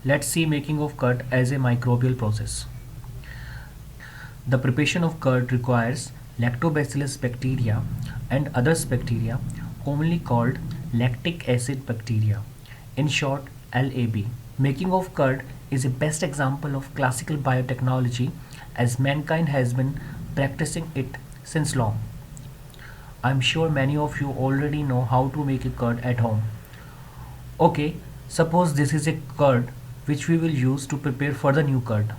Let's see making of curd as a microbial process. The preparation of curd requires lactobacillus bacteria and other bacteria commonly called lactic acid bacteria, in short LAB. Making of curd is a best example of classical biotechnology as mankind has been practicing it since long. I'm sure many of you already know how to make a curd at home. Okay, suppose this is a curd which we will use to prepare for the new curd,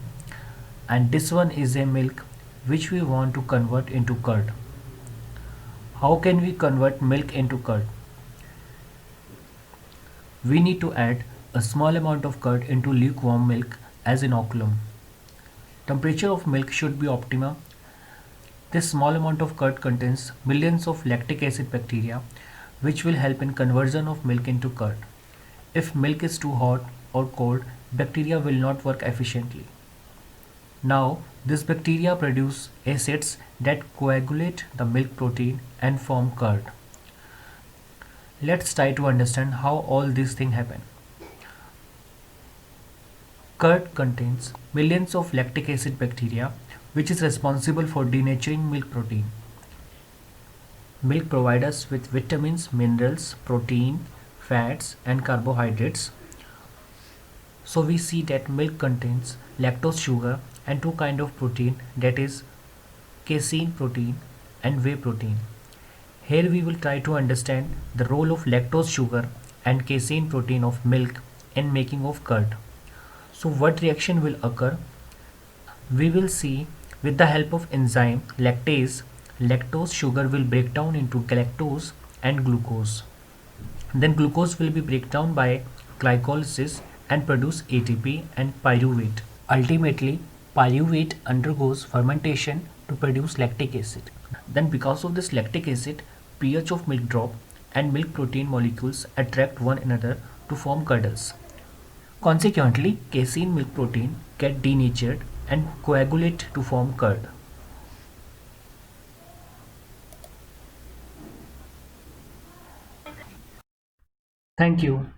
and this one is a milk which we want to convert into curd. How can we convert milk into curd? We need to add a small amount of curd into lukewarm milk as inoculum. Temperature of milk should be optimum. This small amount of curd contains millions of lactic acid bacteria which will help in conversion of milk into curd. If milk is too hot or cold, bacteria will not work efficiently. Now, these bacteria produce acids that coagulate the milk protein and form curd. Let's try to understand how all these things happen. Curd contains millions of lactic acid bacteria which is responsible for denaturing milk protein. Milk provides us with vitamins, minerals, protein, fats and carbohydrates. So we see that milk contains lactose sugar and two kind of protein, that is casein protein and whey protein. Here we will try to understand the role of lactose sugar and casein protein of milk in making of curd. So what reaction will occur? We will see with the help of enzyme lactase, lactose sugar will break down into galactose and glucose. Then glucose will be break down by glycolysis and produce ATP and pyruvate. Ultimately, pyruvate undergoes fermentation to produce lactic acid. Then because of this lactic acid, pH of milk drop and milk protein molecules attract one another to form curdles. Consequently, casein milk protein get denatured and coagulate to form curd. Thank you.